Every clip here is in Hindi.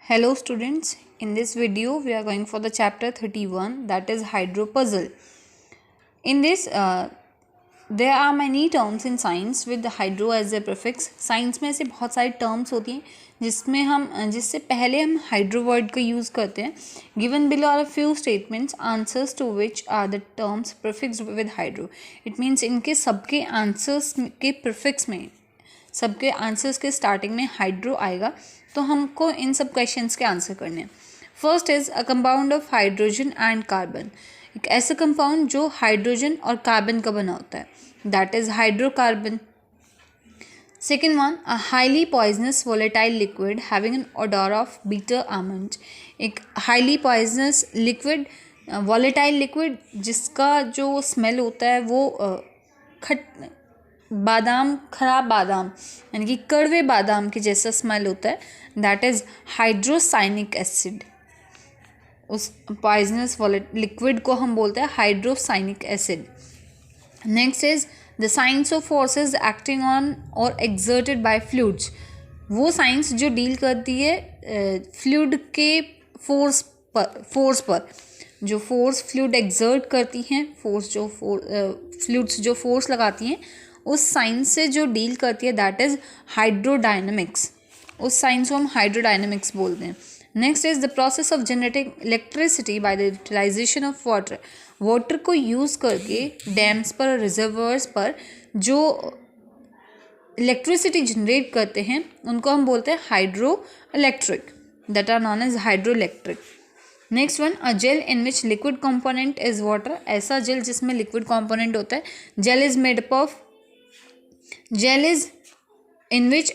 Hello students, in this video we are going for the chapter 31, that is hydro puzzle. In this there are many terms in science with hydro as a prefix. Science में ऐसे बहुत सारी टर्म्स होती हैं जिससे पहले हम हाइड्रो वर्ड का यूज़ करते हैं. Given below are a few statements answers to which are the terms prefixed with hydro. It means इनके सबके आंसर्स के प्रीफिक्स में, सबके आंसर्स के स्टार्टिंग में हाइड्रो आएगा. तो हमको इन सब क्वेश्चंस के आंसर करने हैं. First is a compound of hydrogen and carbon. एक ऐसा कंपाउंड जो हाइड्रोजन और कार्बन का बना होता है, that is hydrocarbon. Second one, a highly poisonous volatile liquid having an odour of bitter almond. एक highly poisonous liquid, volatile liquid जिसका जो स्मेल होता है वो खराब बादाम यानी कि कड़वे बादाम के जैसा स्मेल होता है, दैट इज हाइड्रोसाइनिक एसिड. उस पॉइजनस लिक्विड को हम बोलते हैं hydrocyanic acid. Next is the science of forces acting on और एक्सर्टेड बाय फ्लूइड्स. वो साइंस जो डील करती है फ्लूइड के फोर्स पर जो फोर्स फ्लूइड एक्सर्ट करती हैं, फ्लूइड्स जो फोर्स लगाती हैं, उस साइंस से जो डील करती है दैट इज हाइड्रोडायनेमिक्स. उस साइंस को हम हाइड्रोडायनेमिक्स बोलते हैं. Next is the process of generating electricity by the utilisation of water. Water को यूज़ करके डैम्स पर, रिजर्वर्स पर जो इलेक्ट्रिसिटी जनरेट करते हैं उनको हम बोलते हैं hydro electric, that are known as hydro electric. Next one, a gel in which liquid component is water. ऐसा जेल जिसमें लिक्विड कंपोनेंट होता है. Gel is made up of Gel is in which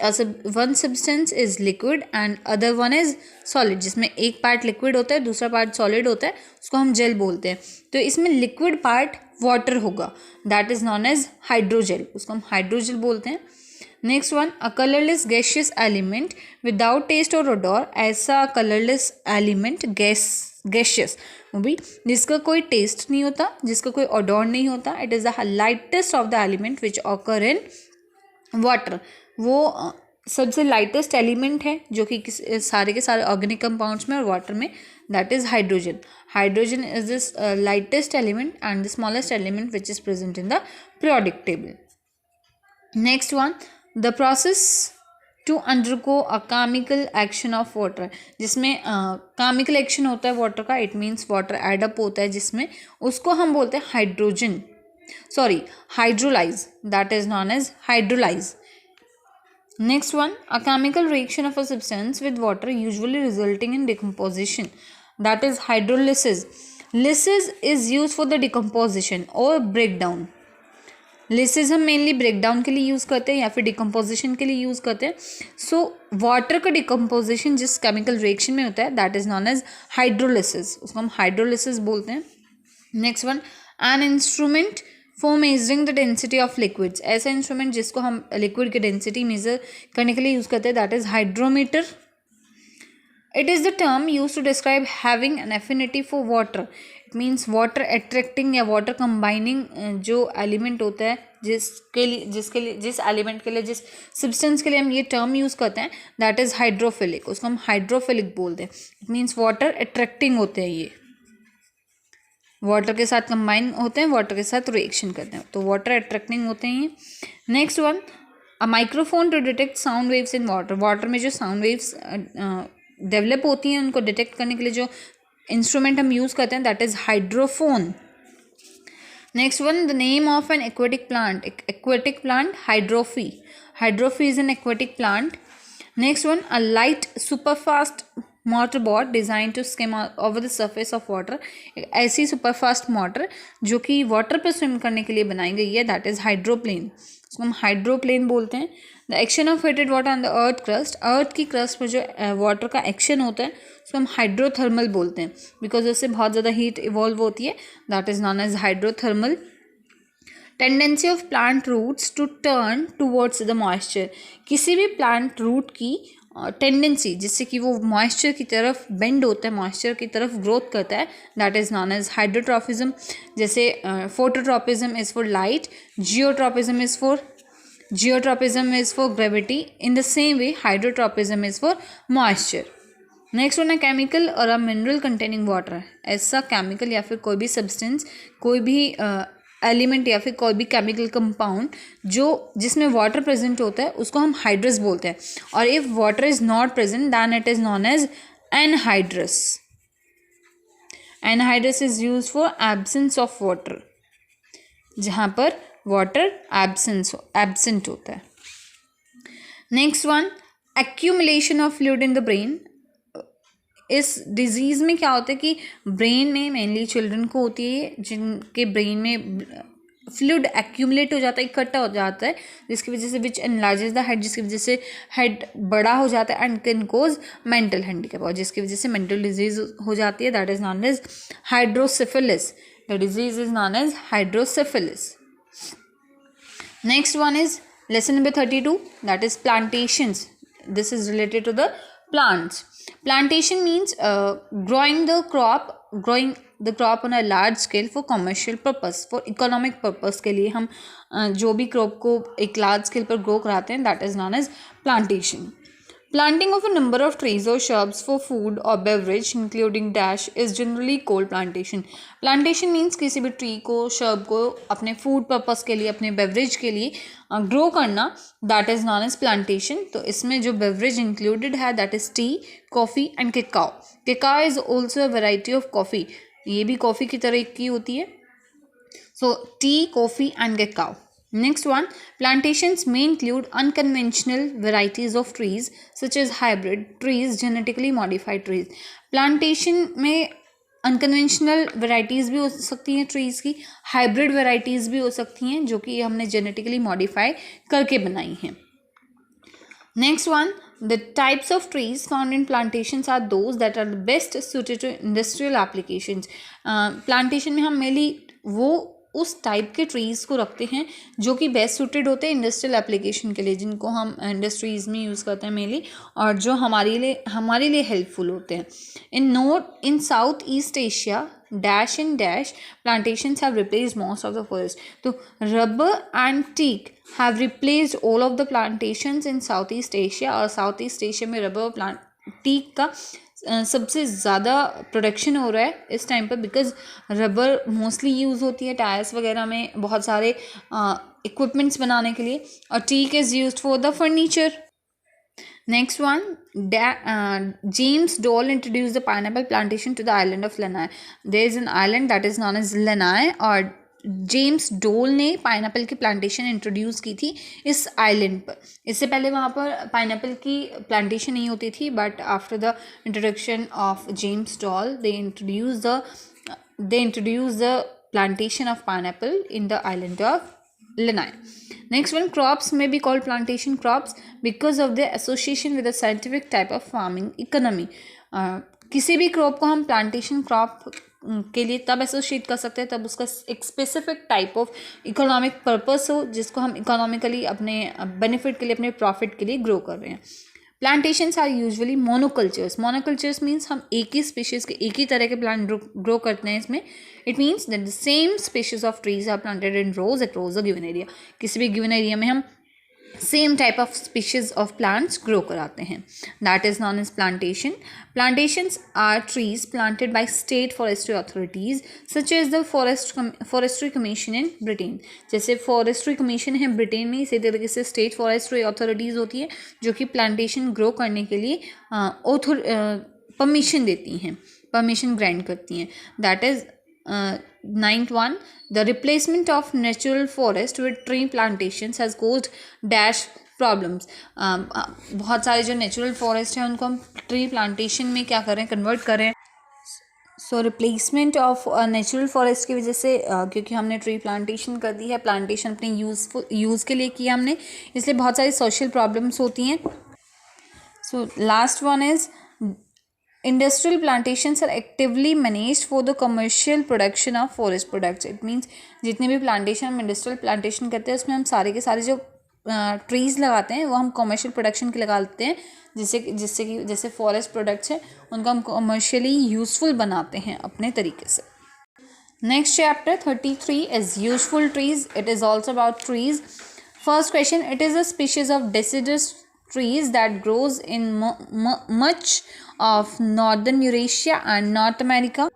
one substance is liquid and other one is solid. जिसमें एक पार्ट लिक्विड होता है, दूसरा पार्ट सॉलिड होता है, उसको हम जेल बोलते हैं. तो इसमें लिक्विड पार्ट वाटर होगा, that is known as hydrogel, उसको हम हाइड्रोजेल बोलते हैं. Next one, a colourless gaseous element without taste और ओडोर. ऐसा कलरलेस एलिमेंट गैसियस वो भी जिसका कोई टेस्ट नहीं होता, जिसका कोई ओडोर नहीं होता. It is the lightest of the element which occur in water. वो सबसे लाइटेस्ट एलिमेंट है जो कि सारे के सारे ऑर्गेनिक कंपाउंड्स में और वाटर में, that is hydrogen. Hydrogen is this lightest element and the smallest element which is present in the periodic table. Next one, the process to undergo a chemical action of water. जिसमें केमिकल एक्शन होता है वाटर का, इट मीन्स वाटर एडअप होता है जिसमें, उसको हम बोलते हैं hydrolyse, that is known as hydrolyse. Next one, a chemical reaction of a substance with water usually resulting in decomposition, that is hydrolysis. Lysis is use for the decomposition और ब्रेकडाउन. लिसिस हम मेनली ब्रेकडाउन के लिए यूज़ करते हैं या फिर डिकम्पोजिशन के लिए यूज़ करते हैं. सो वाटर का डिकम्पोजिशन जिस केमिकल रिएक्शन में होता है that is known as hydrolysis, उसको हम हाइड्रोलिसिस बोलते हैं. Next one, an instrument for measuring the density of liquids. ऐसा इंस्ट्रूमेंट जिसको हम लिक्विड की डेंसिटी मेजर करने के लिए यूज़ करते हैं that is hydrometer. It is the term use to describe having an affinity for water. It means water attracting या वाटर कंबाइनिंग जो एलिमेंट होता है, जिस एलिमेंट के लिए, जिस सब्सटेंस के लिए हम ये टर्म यूज़ करते हैं दैट इज़ हाइड्रोफिलिक, उसको हम हाइड्रोफिलिक बोलते हैं. इट मीन्स वाटर अट्रैक्टिंग होते हैं, ये वाटर के साथ कंबाइन होते हैं, वाटर के साथ रिएक्शन करते हैं, तो वाटर अट्रैक्टिंग होते हैं ये. Next one, a microphone to detect sound waves in water. Water में जो साउंड वेव्स डेवलप होती हैं उनको डिटेक्ट करने के लिए जो इंस्ट्रूमेंट हम यूज़ करते हैं that is hydrophone. Next one, the name of an aquatic plant. Aquatic plant hydrophyte. Hydrophyte is an aquatic plant. Next one, a light superfast motor boat designed to skim over the surface of water. ऐसी सुपरफास्ट मोटर जो कि वाटर पर स्विम करने के लिए बनाई गई है दैट इज हाइड्रोप्लेन, उसको हम हाइड्रोप्लेन बोलते हैं. The action of heated water on the earth crust. Earth की क्रस्ट पर जो वाटर का एक्शन होता है उसको हम हाइड्रोथर्मल बोलते हैं, बिकॉज उससे बहुत ज़्यादा हीट इवॉल्व होती है, that is known as hydrothermal. Tendency of plant roots to turn towards the moisture. किसी भी प्लांट रूट की टेंडेंसी जिससे कि वो मॉइस्चर की तरफ बेंड होता है, मॉइस्चर की तरफ ग्रोथ करता है, that is known as hydrotropism. जैसे phototropism is for light, geotropism is for gravity. In the same way, hydrotropism is for moisture. Next one है केमिकल और अ मिनरल कंटेनिंग वाटर। ऐसा केमिकल या फिर कोई भी सब्सटेंस, कोई भी एलिमेंट या फिर कोई भी केमिकल कंपाउंड जो जिसमें वाटर प्रेजेंट होता है उसको हम हाइड्रस बोलते हैं, और if water is not present then it is known as anhydrous. Anhydrous is use for absence of water, जहाँ पर वाटर एब्सेंट होता है। Next one, accumulation of fluid in the brain. इस डिजीज़ में क्या होता है कि ब्रेन में, मेनली चिल्ड्रन को होती है, जिनके ब्रेन में फ्लूइड एक्यूमुलेट हो जाता है, इकट्ठा हो जाता है, जिसकी वजह से विच एनलार्जेस द हेड, जिसकी वजह से हेड बड़ा हो जाता है, and can cause mental handicap, और जिसकी वजह से मेंटल डिजीज हो जाती है, that is known as hydrocephalus. The disease is known as hydrocephalus. Next one is lesson number 32, that is plantations. This is related to the plants. Plantation means growing the crop on a large scale for commercial purpose, for economic purpose के लिए हम जो भी crop को एक large scale पर grow कराते हैं, that is known as plantation. Planting of a number of trees or shrubs for food or beverage including dash is generally called plantation. Plantation means किसी भी ट्री को, shrub को अपने फूड पर्पस के लिए, अपने बेवरेज के लिए ग्रो करना, that is known as plantation. तो इसमें जो बेवरेज इंक्लूडेड है that is tea, coffee and cacao. Cacao is also a variety of coffee. ये भी कॉफ़ी की तरह की होती है. So tea, coffee and cacao. Next one, plantations may include unconventional varieties of trees such as hybrid trees, genetically modified trees. Plantation में अनकन्वेंशनल वेराइटीज़ भी हो सकती हैं ट्रीज़ की, हाइब्रिड वेराइटीज़ भी हो सकती हैं जो कि हमने जेनेटिकली मॉडिफाई करके बनाई हैं. Next one, the types of trees found in plantations are those that are best suited to industrial applications. Plantation में हम मेनली वो उस टाइप के ट्रीज़ को रखते हैं जो कि बेस्ट सूटेड होते हैं इंडस्ट्रियल एप्लीकेशन के लिए, जिनको हम इंडस्ट्रीज़ में यूज़ करते हैं मेनली, और जो हमारे लिए हेल्पफुल होते हैं. In South East Asia dash in dash plantations have replaced most of the forest. तो rubber and teak have replaced all of the plantations in Southeast Asia, और Southeast Asia में rubber teak का सबसे ज़्यादा प्रोडक्शन हो रहा है इस टाइम पर, बिकॉज रबर मोस्टली यूज़ होती है टायर्स वगैरह में, बहुत सारे इक्विपमेंट्स बनाने के लिए, और teak is used for the furniture. Next one, James Dole introduced the pineapple plantation to the island of Lanai. There is an island that is known as Lanai, और जेम्स डोल ने पाइनएप्पल की प्लांटेशन इंट्रोड्यूस की थी इस आइलैंड पर. इससे पहले वहाँ पर पाइनएप्पल की प्लांटेशन नहीं होती थी, but after the introduction of James Dole they introduce the plantation of pineapple in the island of Lanai. Next one, crops may be called plantation crops because of their association with a scientific type of farming economy. किसी भी क्रॉप को हम प्लांटेशन क्रॉप के लिए तब एसोशिएट कर सकते हैं तब उसका एक specific type of economic purpose हो, जिसको हम इकोनॉमिकली अपने बेनिफिट के लिए, अपने प्रॉफिट के लिए ग्रो कर रहे हैं. Plantations are usually monocultures. Monocultures means हम एक ही स्पीशीज़ के, एक ही तरह के प्लांट ग्रो करते हैं इसमें. It means that the same species of trees are planted in rows across a given area. किसी भी गिवन एरिया में हम same type of species of plants grow कराते हैं. That is known as plantation. Plantations are trees planted by state forestry authorities such as the forestry commission in Britain. जैसे फॉरेस्ट्री कमीशन है ब्रिटेन में, इसी तरीके से स्टेट फॉरेस्ट्री अथॉरिटीज़ होती है जो कि प्लांटेशन ग्रो करने के लिए परमिशन देती हैं, परमिशन ग्रांट करती हैं. That is 9th one, the replacement of natural forest with tree plantations has caused dash problems. बहुत सारे जो नेचुरल फॉरेस्ट हैं उनको हम ट्री प्लांटेशन में क्या करें, कन्वर्ट करें. सो रिप्लेसमेंट ऑफ नेचुरल फॉरेस्ट की वजह से क्योंकि हमने ट्री प्लांटेशन कर दी है, प्लांटेशन अपने यूज़ के लिए किया हमने, इसलिए बहुत सारी सोशल प्रॉब्लम्स होती हैं. So last one is industrial plantations are actively managed for the commercial production of forest products. It means जितने भी प्लांटेशन हम इंडस्ट्रियल प्लांटेशन करते हैं उसमें हम सारे के सारे जो ट्रीज़ लगाते हैं वो हम कमर्शियल प्रोडक्शन के लगाते हैं, जिससे कि जैसे फॉरेस्ट प्रोडक्ट्स हैं उनको हम कमर्शियली यूज़फुल बनाते हैं अपने तरीके से. Next chapter 33 is useful trees. It is also about trees. First question, it is a species of deciduous trees that grows in much of northern Eurasia and North America.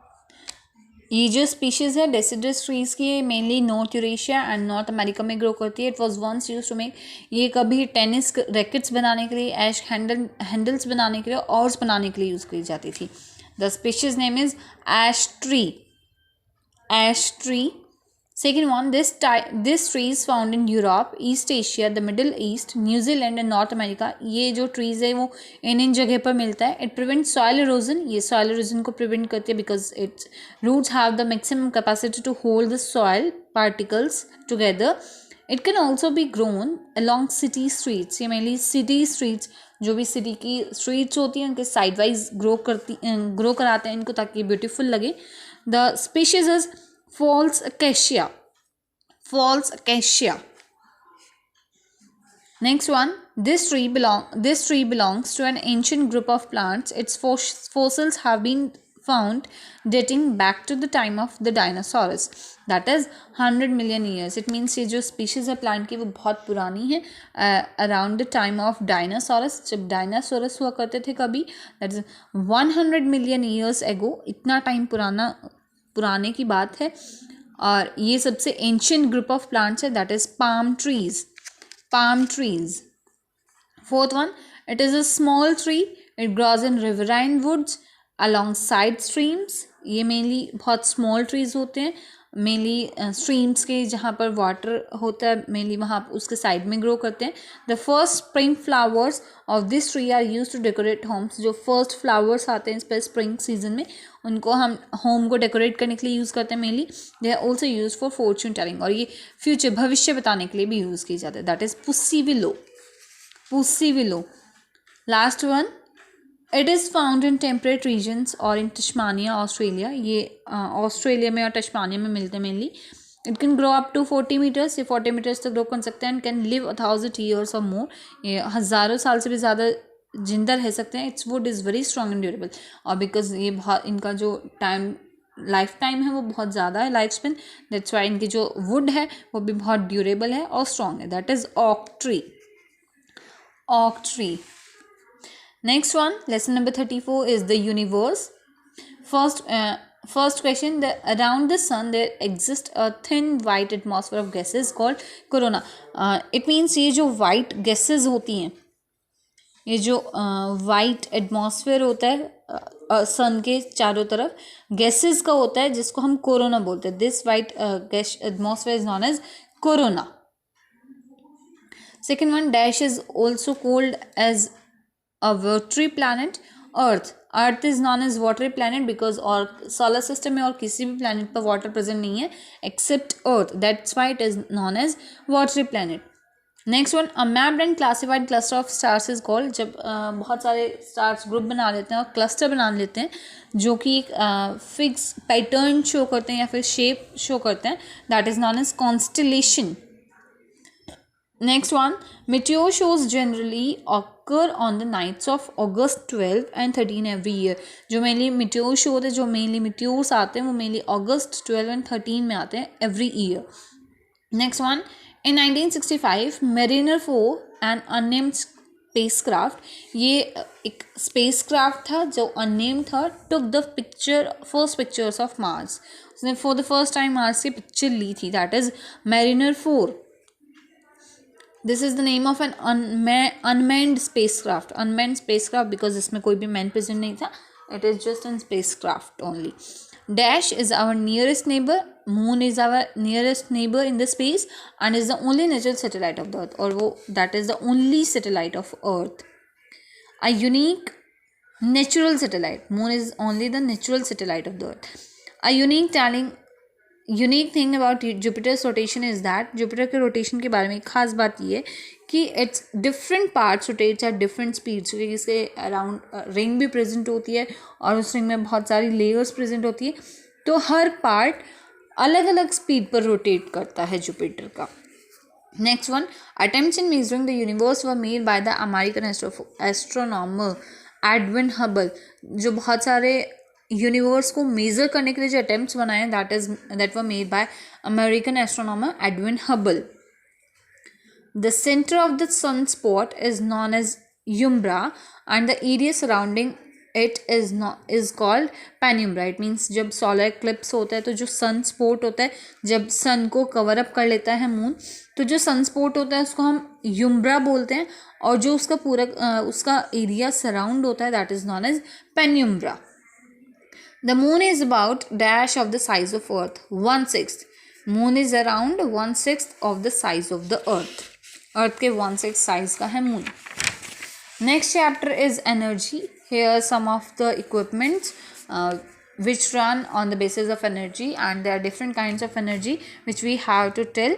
ये जो स्पीशीज़ है डेसिडस ट्रीज़ की, mainly north Eurasia and North America में ग्रो करती है. It was once used to make, ये कभी टेनिस रैकेट्स बनाने के लिए, ऐश हैंडल्स बनाने के लिए, ऑर्स बनाने के लिए यूज़ की जाती थी. The species name is ash tree. Ash tree. Second one, this tree is found in Europe, East Asia, the Middle East, New Zealand and North America. ये जो trees है वो इन जगह पर मिलता है. It prevents soil erosion. ये soil erosion को prevent करती है because its roots have the maximum capacity to hold the soil particles together. It can also be grown along city streets. ये mainly city streets, जो भी city की streets होती हैं उनके side wise grow कराते हैं इनको ताकि beautiful लगे. The species is False acacia. False acacia. Next one, this tree belongs to an ancient group of plants. Its fossils have been found dating back to the time of the dinosaurs. That is 100 million years. It means ये जो species है plant की वो बहुत पुरानी है. Around the time of dinosaurs, जब dinosaurs हुआ करते थे कभी, that is 100 million years ago. इतना time पुराने की बात है. और ये सबसे एंशियंट ग्रुप ऑफ प्लांट्स है, that is palm trees. Palm trees. Fourth one, it is a small tree. It grows in riverine woods alongside streams. ये मेनली बहुत स्मॉल ट्रीज होते हैं, मेनली स्ट्रीम्स के जहाँ पर वाटर होता है मेनली वहाँ उसके साइड में ग्रो करते हैं. The first spring flowers of this tree are use to decorate homes. जो फर्स्ट फ्लावर्स आते हैं इस पर स्प्रिंग सीजन में, उनको हम होम को डेकोरेट करने के लिए यूज़ करते हैं mainly. They are also use for fortune telling. और ये फ्यूचर भविष्य बताने के लिए भी यूज़ की जाते हैं. That is pussy willow. Pussy willow. Last one, it is found in temperate regions और इन टस्मानिया ऑस्ट्रेलिया. ये ऑस्ट्रेलिया में और टस्मानिया में मिलते हैं mainly. It can grow up to 40 metres. ये 40 मीटर्स तक ग्रो कर सकते हैं. एंड कैन लिव 1000 ईयर्स और मोर. ये हज़ारों साल से भी ज़्यादा जिंदा रह सकते हैं. It's would is very strong and durable. और बिकॉज ये बहुत इनका जो लाइफ टाइम है वो बहुत ज़्यादा है, लाइफ स्पेन, दैट्स वाई इनकी जो वुड है वो भी बहुत ड्यूरेबल है और स्ट्रॉन्ग है. दैट इज़ ऑक ट्री. ऑक tree. Next one, lesson number 34 is the universe. First question, around the sun there exists a thin white atmosphere of gases called corona. It means ये जो white gases होती हैं, ये जो white atmosphere होता है सन के चारों तरफ gases का होता है जिसको हम कोरोना बोलते हैं. This white gas atmosphere is known as corona. Second one, dash is also called as a watery planet. Earth is known as watery planet because और solar system में और किसी भी planet पर water present नहीं है except Earth. That's why it is known as watery planet. Next one, a mapped and classified cluster of stars is called. जब बहुत सारे stars group बना लेते हैं और cluster बना लेते हैं जो कि एक fix pattern show करते हैं या फिर shape show करते हैं, that is known as constellation. Next one, meteor shows generally occur on the nights of August 12 and 13 every year. जो मेनली meteor show होते हैं, जो मेनली meteors आते हैं वो मेनली August 12 and 13 में आते हैं every year. Next one, in 1965 Mariner 4 an unnamed spacecraft, ये एक spacecraft था जो unnamed था, took the first pictures of Mars. उसने for the first time Mars की picture ली थी. That is Mariner 4. This is the name of an unmanned spacecraft. Unmanned spacecraft because इसमें कोई भी man present नहीं था. It is just a spacecraft only. Dash is our nearest neighbor. Moon is our nearest neighbor in the space and is the only natural satellite of the Earth. और वो that is the only satellite of Earth. A unique natural satellite. Moon is only the natural satellite of the Earth. A unique thing about Jupiter's rotation is that Jupiter के rotation के बारे में एक खास बात ये है कि its different parts rotates at different speeds. क्योंकि इसके around ring भी present होती है और उस ring में बहुत सारी layers present होती है, तो हर part अलग अलग speed पर rotate करता है Jupiter का. Next one, attempts in measuring the universe were made by the American astronomer Edwin Hubble. जो बहुत सारे यूनिवर्स को मेजर करने के लिए जो अटेम्प्ट्स बनाए हैं that were made by American astronomer Edwin Hubble. The center of the sunspot is known as umbra, and the area surrounding it is called penumbra. It means जब solar eclipse होता है तो जो sun spot होता है, जब sun को cover up कर लेता है moon, तो जो sun spot होता है उसको हम umbra बोलते हैं, और जो उसका पूरा उसका area surround होता है that is known as penumbra. The moon is about dash of the size of earth, 1/6. Moon is around 1/6 of the size of the earth. Earth के 1/6 size का है moon. Next chapter is energy. Here are some of the equipments which run on the basis of energy, and there are different kinds of energy which we have to tell.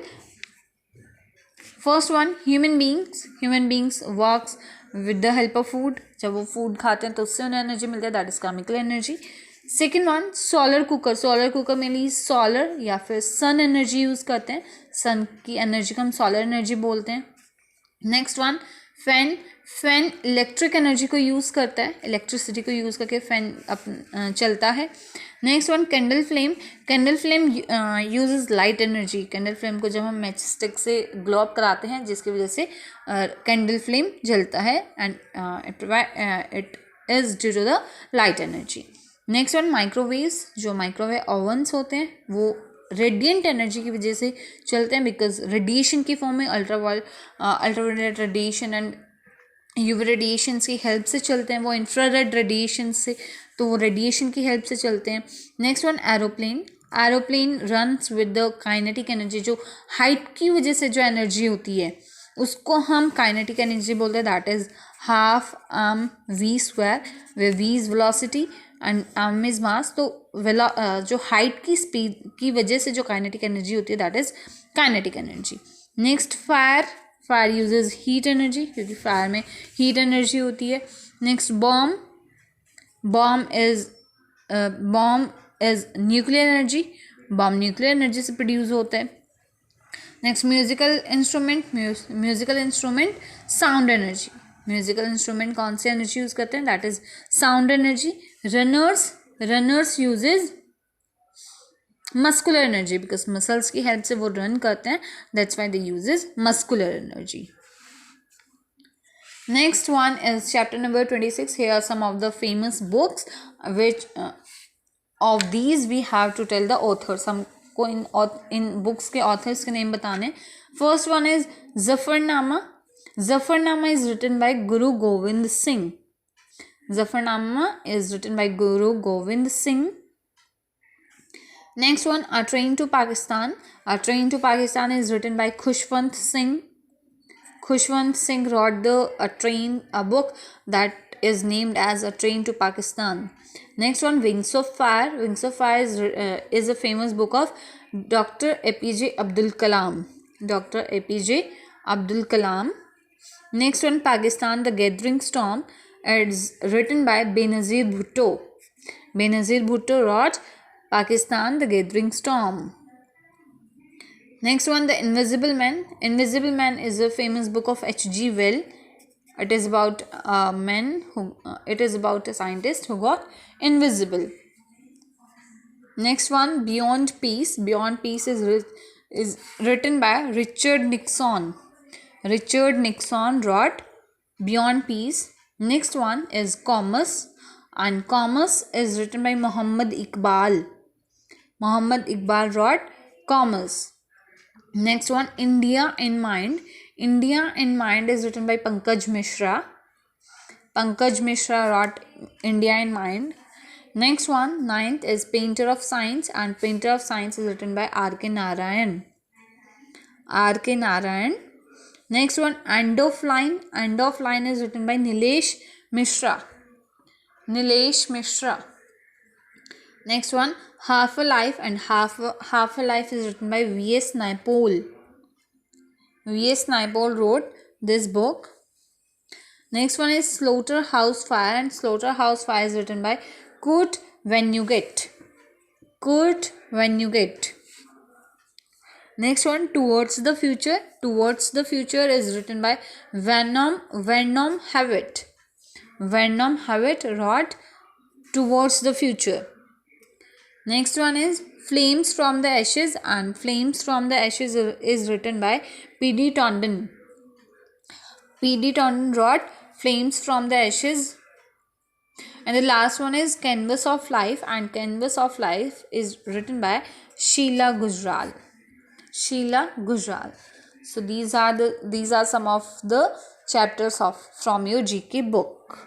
First one, human beings. Human beings works with the help of food. जब वो food खाते हैं तो उससे उन्हें energy मिलता है, that is chemical energy. Second one, solar cooker. Solar cooker में लिए सोलर या फिर सन एनर्जी यूज़ करते हैं. सन की एनर्जी को हम सोलर एनर्जी बोलते हैं. Next one, fan. Fan electric energy को यूज़ करता है, इलेक्ट्रिसिटी को यूज़ करके फैन चलता है. Next one, candle flame. Candle flame uses light energy. Candle flame को जब हम मैच स्टिक से ग्लो अप कराते हैं जिसकी वजह से कैंडल फ्लेम जलता है, and it is due to the light energy. Next one, microwaves. जो माइक्रोवेव ओवन्स होते हैं वो रेडिएंट एनर्जी की वजह से चलते हैं, बिकॉज रेडिएशन की फॉर्म में ultraviolet radiation and UV radiations की हेल्प से चलते हैं. वो इंफ्रारेड रेडिएशन से, तो वो रेडिएशन की हेल्प से चलते हैं. Next one, aeroplane. Aeroplane runs with the kinetic energy. जो हाइट की वजह से जो एनर्जी होती है उसको हम काइनेटिक एनर्जी बोलते हैं, that is half v square, way v is velocity and m is mass. तो जो हाइट की स्पीड की वजह से जो काइनेटिक एनर्जी होती है that is kinetic energy. Next, fire. Fire uses heat energy, क्योंकि फायर में हीट एनर्जी होती है. Next, bomb. Bomb is nuclear energy. Bomb nuclear energy से प्रोड्यूस होता है. Next, musical instrument. Musical instrument sound energy. Musical instrument कौन सी एनर्जी यूज करते हैं, that is sound energy. Runners uses muscular energy, because muscles की हेल्प से वो रन करते हैं, that's why they usage muscular energy. Next one is chapter number 26. Here are some of the famous books which of these we have to tell the authors. हमको इन बुक्स के ऑथर्स के नेम बताने. First one is Zafarnama. Zafarnama is written by Guru Govind Singh. Zafarnama is written by Guru Govind Singh. Next one, A Train to Pakistan. A Train to Pakistan is written by Khushwant Singh. Khushwant Singh wrote a book that is named as A Train to Pakistan. Next one, Wings of Fire. Wings of Fire is a famous book of Dr. APJ Abdul Kalam. Dr. APJ Abdul Kalam. Next one, Pakistan, The Gathering Storm. It's written by Benazir Bhutto. Benazir Bhutto wrote Pakistan, The Gathering Storm. Next one, The Invisible Man. Invisible Man is a famous book of H.G. Wells. It is about a scientist who got invisible. Next one, Beyond Peace. Beyond Peace is written by Richard Nixon. Richard Nixon wrote Beyond Peace. Next one is Commerce, and Commerce is written by Muhammad Iqbal. Muhammad Iqbal wrote Commerce. Next one, India in Mind. India in Mind is written by Pankaj Mishra. Pankaj Mishra wrote India in Mind. Next one, ninth, is Painter of Science, and Painter of Science is written by R.K. Narayan. R.K. Narayan. Next one, End of Line. End of Line is written by Nilesh Mishra. Nilesh Mishra. Next one, Half a Life, and Half a Life is written by V.S. Naipaul. V.S. Naipaul wrote this book. Next one is Slaughterhouse Fire, and Slaughterhouse Fire is written by Kurt Vonnegut. Kurt Vonnegut. Next one, Towards the Future. Towards the Future is written by Vernon Havitt. Vernon Havitt wrote Towards the Future. Next one is Flames from the Ashes, and Flames from the Ashes is written by P.D. Taunton. P.D. Taunton wrote Flames from the Ashes. And the last one is Canvas of Life, and Canvas of Life is written by Sheila Gujral. Sheila Gujral. So these are some of the chapters of from your GK book.